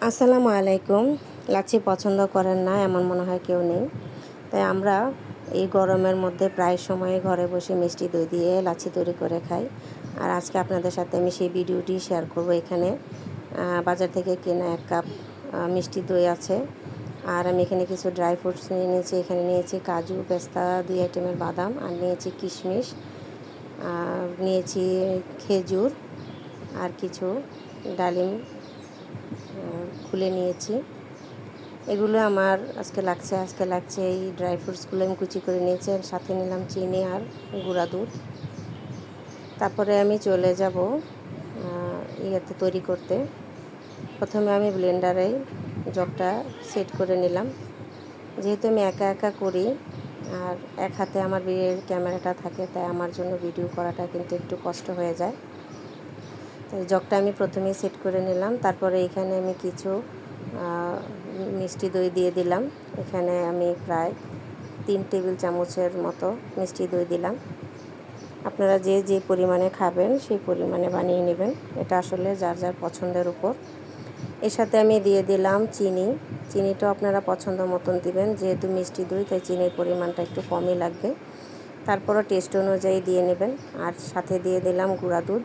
আসসালামু আলাইকুম। লাচ্ছি পছন্দ করেন না এমন মনে হয় কেউ নেই। তাই আমরা এই গরমের মধ্যে প্রায় সময় ঘরে বসে মিষ্টি দই দিয়ে লাচ্ছি তৈরি করে খাই। আর আজকে আপনাদের সাথে আমি সেই ভিডিওটি শেয়ার করব। এখানে বাজার থেকে কেনা 1 কাপ মিষ্টি দই আছে। আর আমি এখানে কিছু ড্রাই ফ্রুটস নিয়ে নিয়েছি। এখানে নিয়েছি কাজু, পেস্তা, 2 আইটেমের বাদাম, আর নিয়েছি কিশমিশ, নিয়েছি খেজুর, আর কিছু ডালিম খুলে নিয়েছি। এগুলো আমার আজকে লাগছে এই ড্রাই ফ্রুটসগুলো আমি কুচি করে নিয়েছি। আর সাথে নিলাম চিনি আর গুঁড়া দুধ। তারপরে আমি চলে যাব ইয়েতে তৈরি করতে। প্রথমে আমি ব্লেন্ডারে জগটা সেট করে নিলাম। যেহেতু আমি একা একা করি আর এক হাতে আমার বিয়ের ক্যামেরাটা থাকে, তাই আমার জন্য ভিডিও করাটা কিন্তু একটু কষ্ট হয়ে যায়। তাই জগটা আমি প্রথমেই সেট করে নিলাম। তারপরে এখানে আমি কিছু মিষ্টি দই দিয়ে দিলাম। এখানে আমি প্রায় 3 টেবিল চামচের মতো মিষ্টি দই দিলাম। আপনারা যে যে পরিমাণে খাবেন সেই পরিমাণে বানিয়ে নেবেন। এটা আসলে যার যার পছন্দের উপর। এর সাথে আমি দিয়ে দিলাম চিনি। চিনিটাও আপনারা পছন্দ মতন দিবেন, যেহেতু মিষ্টি দই তাই চিনির পরিমাণটা একটু কমই লাগবে। তারপরও টেস্ট অনুযায়ী দিয়ে নেবেন। আর সাথে দিয়ে দিলাম গুঁড়া দুধ।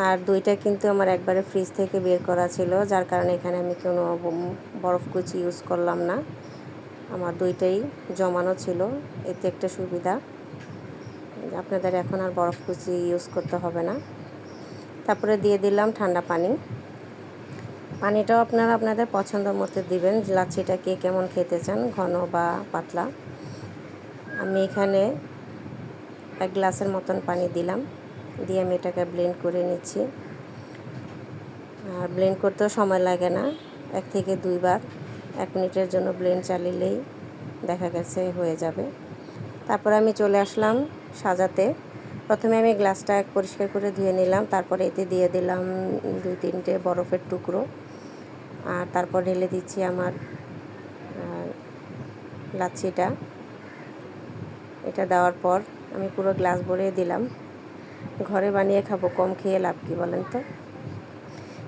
আর দইটা কিন্তু আমার একবারে ফ্রিজ থেকে বের করা ছিল, যার কারণে এখানে আমি কোনো বরফ কুচি ইউজ করলাম না। আমার দইটাই জমানো ছিল, এতে একটা সুবিধা, আপনাদের এখন আর বরফ কুচি ইউজ করতে হবে না। তারপরে দিয়ে দিলাম ঠান্ডা পানি। পানিটাও আপনারা আপনাদের পছন্দ মতো দিবেন, লাচ্ছিটা কে কেমন খেতে চান, ঘন বা পাতলা। আমি এখানে 1 গ্লাসের মতন পানি দিলাম, দিয়ে আমি এটাকে ব্লেন্ড করে নিচ্ছি। আর ব্লেন্ড করতেও সময় লাগে না, 1 থেকে 2 বার 1 মিনিটের জন্য ব্লেন্ড চালিয়েই দেখা গেছে হয়ে যাবে। তারপরে আমি চলে আসলাম সাজাতে। প্রথমে আমি গ্লাসটা পরিষ্কার করে ধুয়ে নিলাম। তারপরে এতে দিয়ে দিলাম 2-3টে বরফের টুকরো। আর তারপর ঢেলে দিচ্ছি আমার লাচ্ছিটা। এটা দেওয়ার পর আমি পুরো গ্লাস ভরিয়ে দিলাম। ঘরে বানিয়ে খাবো, কম খেয়ে লাভ কী বলেন তো।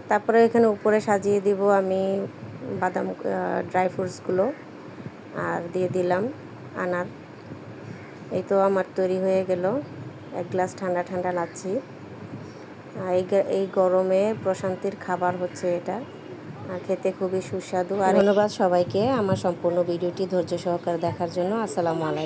তারপরে এখানে উপরে সাজিয়ে দিব আমি বাদাম, ড্রাই ফ্রুটসগুলো, আর দিয়ে দিলাম আনার। এই তো আমার তৈরি হয়ে গেল 1 গ্লাস ঠান্ডা ঠান্ডা লাচ্ছি। এই গরমে প্রশান্তির খাবার হচ্ছে এটা, আর খেতে খুবই সুস্বাদু। আর ধন্যবাদ সবাইকে আমার সম্পূর্ণ ভিডিওটি ধৈর্য সহকারে দেখার জন্য। আসসালামু আলাইকুম।